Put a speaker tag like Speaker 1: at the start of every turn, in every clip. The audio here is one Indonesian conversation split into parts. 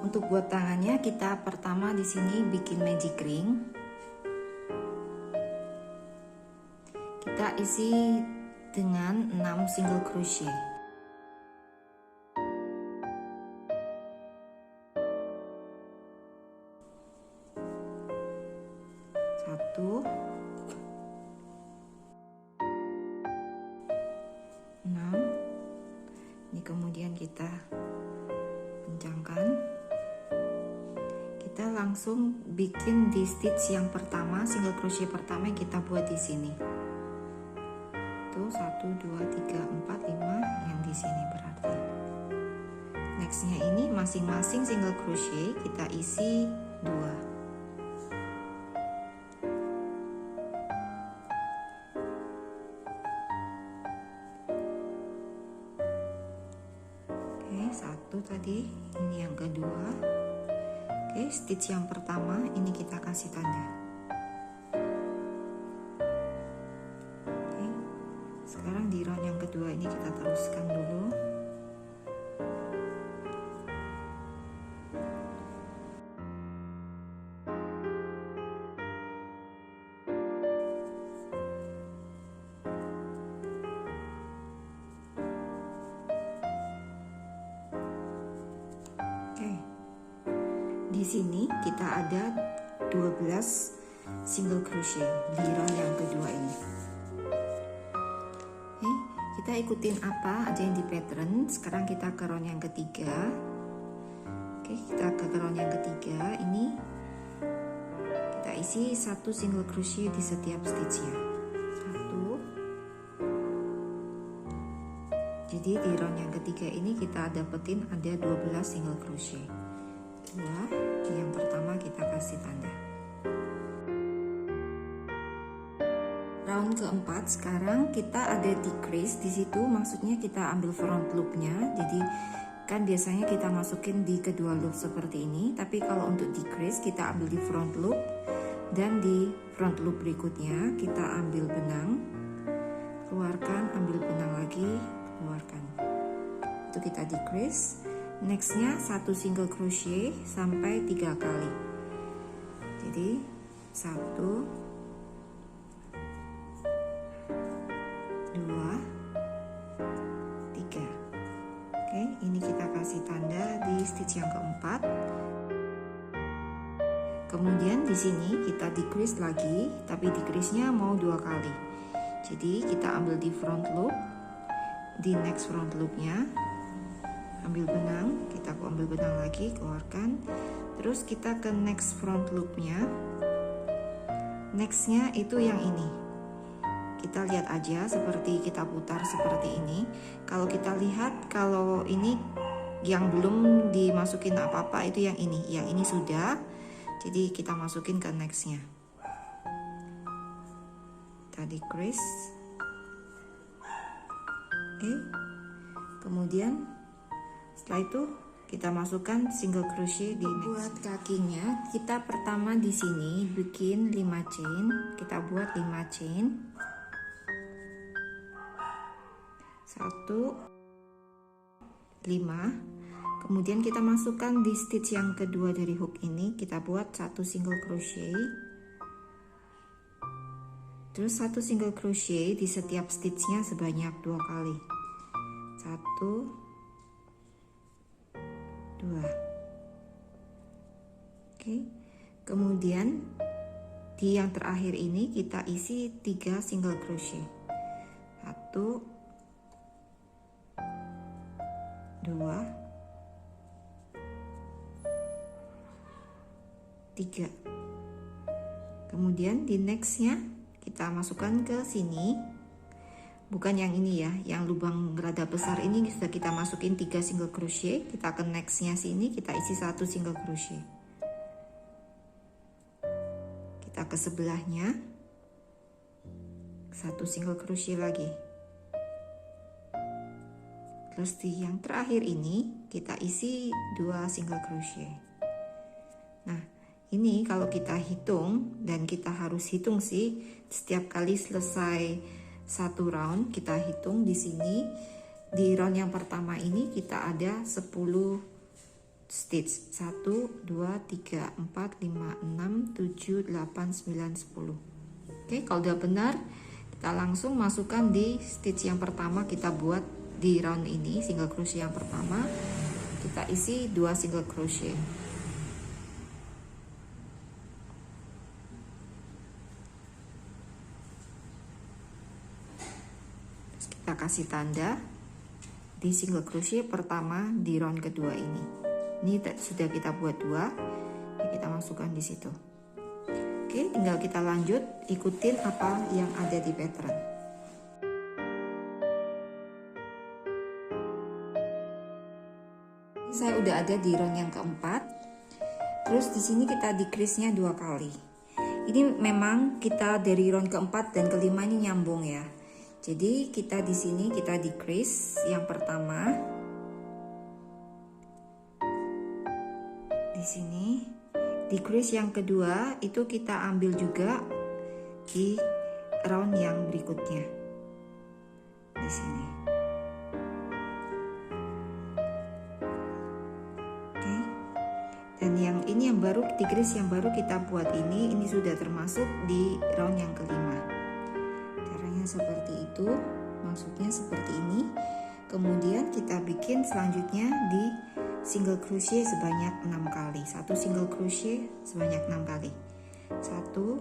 Speaker 1: Untuk buat tangannya kita pertama di sini bikin magic ring. Kita isi dengan 6 single crochet. Satu, 6. Ini kemudian kita kencangkan. Kita langsung bikin di stitch yang pertama, single crochet pertama yang kita buat di sini. Tuh 1 2 3 4 5 yang di sini berarti. Nextnya ini masing-masing single crochet kita isi 2. Satu tadi, ini yang kedua. Oke, stitch yang pertama ini kita kasih tanda. Oke, sekarang di round yang kedua ini kita teruskan dulu. Di sini kita ada 12 single crochet di round yang kedua ini. Oke, kita ikutin apa aja yang di pattern. Sekarang kita ke round yang ketiga. Oke, kita ke round yang ketiga. Ini kita isi 1 single crochet di setiap stitchnya. 1. Jadi di round yang ketiga ini kita dapetin ada 12 single crochet. 2, yang pertama kita kasih tanda. Round keempat sekarang kita ada decrease di situ, maksudnya kita ambil front loopnya. Jadi kan biasanya kita masukin di kedua loop seperti ini, tapi kalau untuk decrease kita ambil di front loop dan di front loop berikutnya kita ambil benang, keluarkan, ambil benang lagi, keluarkan. Itu kita decrease. Nextnya 1 single crochet sampai 3 kali. Jadi 1, 2, 3. Oke, ini kita kasih tanda di stitch yang keempat. Kemudian di sini kita decrease lagi, tapi decrease-nya mau 2 kali. Jadi kita ambil di front loop, di next front loop-nya. Ambil benang, kita ambil benang lagi, keluarkan, terus kita ke next front loopnya. Nextnya itu yang ini, kita lihat aja seperti kita putar seperti ini. Kalau kita lihat, kalau ini yang belum dimasukin apa-apa itu yang ini sudah, jadi kita masukin ke nextnya. Tadi decrease. Oke, kemudian setelah itu kita masukkan single crochet di next. Buat kakinya kita pertama di sini bikin 5 chain. Kita buat 5 chain. 1, 5. Kemudian kita masukkan di stitch yang kedua dari hook ini, kita buat 1 single crochet. Terus 1 single crochet di setiap stitchnya sebanyak 2 kali. 1, 2. Oke, kemudian di yang terakhir ini kita isi 3 single crochet. 1, 2, 3. Kemudian di nextnya kita masukkan ke sini. Bukan yang ini ya, yang lubang rada besar ini sudah kita masukin 3 single crochet. Kita ke nextnya sini, kita isi 1 single crochet. Kita ke sebelahnya, 1 single crochet lagi. Terus di yang terakhir ini kita isi 2 single crochet. Nah, ini kalau kita hitung, dan kita harus hitung sih setiap kali selesai 1 round, kita hitung di sini. Di round yang pertama ini kita ada 10 stitch. 1 2 3 4 5 6 7 8 9 10. Oke, kalau udah benar kita langsung masukkan di stitch yang pertama. Kita buat di round ini single crochet yang pertama, kita isi 2 single crochet. Terus kita kasih tanda di single crochet pertama di round kedua ini. Ini sudah kita buat 2, kita masukkan di situ. Oke, tinggal kita lanjut ikutin apa yang ada di pattern. Ini saya udah ada di round yang keempat. Terus di sini kita decrease-nya 2 kali. Ini memang kita dari round keempat dan kelima ini nyambung ya. Jadi kita di sini kita decrease yang pertama. Di sini decrease yang kedua itu kita ambil juga di round yang berikutnya. Di sini. Oke. Dan yang ini yang baru decrease yang baru kita buat ini sudah termasuk di round yang kelima. Caranya seperti itu, maksudnya seperti ini. Kemudian kita bikin selanjutnya di single crochet sebanyak 6 kali. 1 single crochet sebanyak 6 kali. 1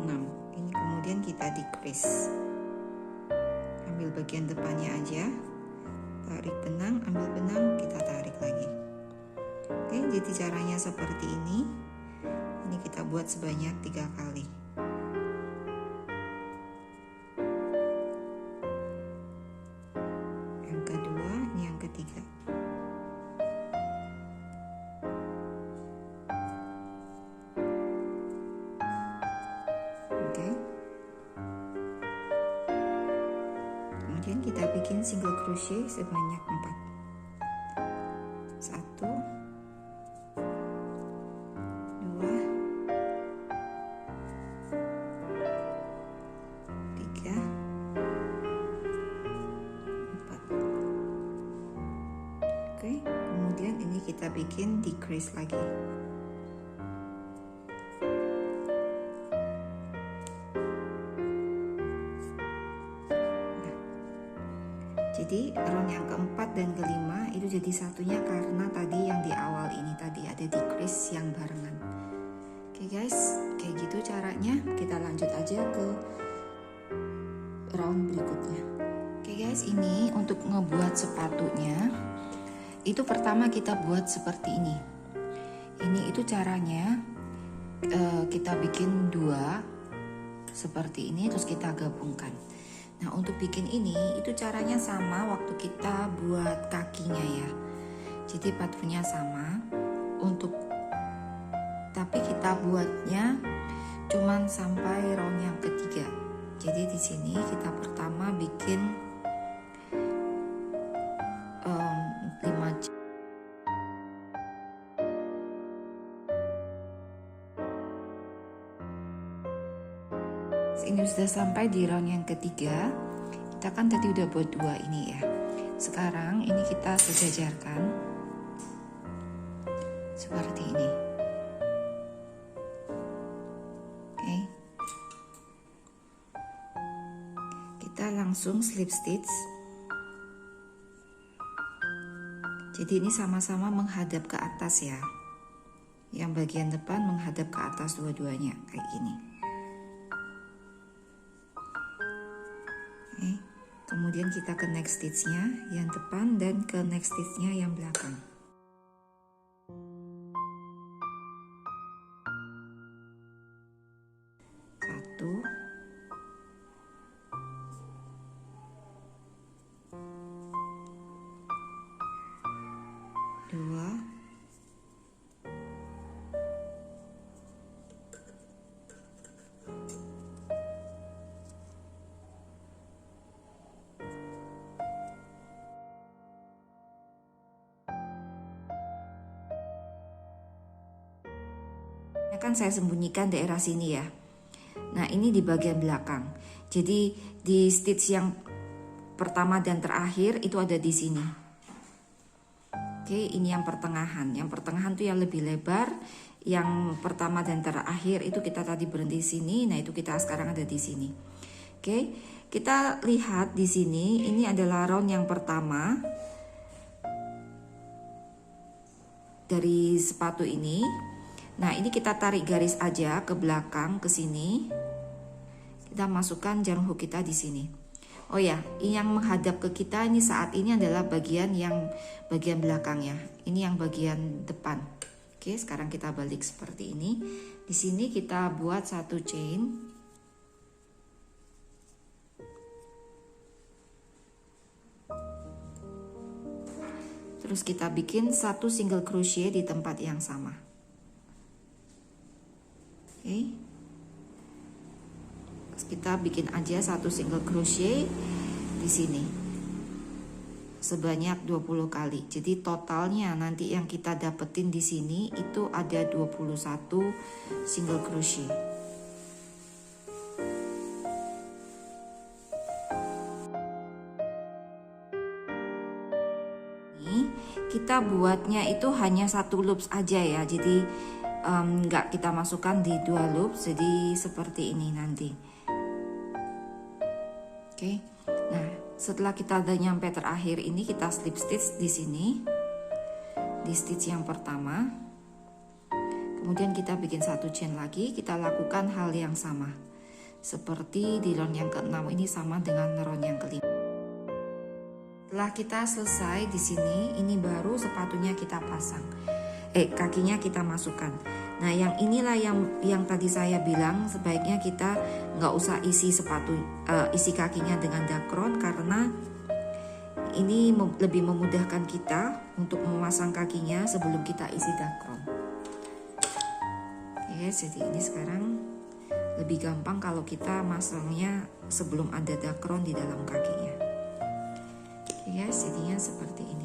Speaker 1: 6. Ini kemudian kita decrease. Ambil bagian depannya aja. Tarik benang, ambil benang, kita tarik lagi. Oke, jadi caranya seperti ini. Ini kita buat sebanyak 3 kali. Yang kedua, ini yang ketiga. Oke. Kemudian kita bikin single crochet sebanyak 4. 1 kita bikin decrease lagi. Nah, jadi round yang keempat dan kelima itu jadi satunya karena tadi yang di awal ini tadi ada decrease yang barengan. Oke guys, kayak gitu caranya. Kita lanjut aja ke round berikutnya. Oke guys, ini untuk ngebuat sepatunya. Itu pertama kita buat seperti ini. Ini itu caranya kita bikin 2 seperti ini terus kita gabungkan. Nah, untuk bikin ini itu caranya sama waktu kita buat kakinya ya. Jadi patternnya sama tapi kita buatnya cuman sampai round yang ketiga. Jadi di sini kita pertama bikin 5 ini sudah sampai di round yang ketiga. Kita kan tadi udah buat 2 ini ya. Sekarang ini kita sejajarkan seperti ini. Oke. Kita langsung slip stitch. Jadi ini sama-sama menghadap ke atas ya. Yang bagian depan menghadap ke atas dua-duanya kayak gini. Oke. Kemudian kita ke next stitch-nya yang depan dan ke next stitch-nya yang belakang. Kan saya sembunyikan daerah sini ya. Nah, ini di bagian belakang. Jadi di stitch yang pertama dan terakhir itu ada di sini. Oke, ini yang pertengahan. Yang pertengahan tuh yang lebih lebar. Yang pertama dan terakhir itu kita tadi berhenti di sini. Nah, itu kita sekarang ada di sini. Oke, kita lihat di sini. Ini adalah round yang pertama dari sepatu ini. Nah, ini kita tarik garis aja ke belakang ke sini. Kita masukkan jarum hook kita di sini. Oh ya, yang menghadap ke kita ini saat ini adalah bagian belakangnya. Ini yang bagian depan. Oke, sekarang kita balik seperti ini. Di sini kita buat satu chain. Terus kita bikin satu single crochet di tempat yang sama. Oke. Kita bikin aja satu single crochet di sini sebanyak 20 kali. Jadi totalnya nanti yang kita dapetin di sini itu ada 21 single crochet. Ini kita buatnya itu hanya satu loops aja ya. Jadi nggak kita masukkan di 2 loops. Jadi seperti ini nanti. Oke, nah setelah kita udah nyampe terakhir ini kita slip stitch di sini, di stitch yang pertama. Kemudian kita bikin satu chain lagi, kita lakukan hal yang sama. Seperti di round yang ke-6 ini sama dengan round yang ke-5. Setelah kita selesai di sini, ini baru sepatunya kita pasang. Kakinya kita masukkan. Nah, yang inilah yang tadi saya bilang sebaiknya kita nggak usah isi isi kakinya dengan dakron karena ini lebih memudahkan kita untuk memasang kakinya sebelum kita isi dakron. Oke, jadi ini sekarang lebih gampang kalau kita masangnya sebelum ada dakron di dalam kakinya. Oke, jadinya seperti ini.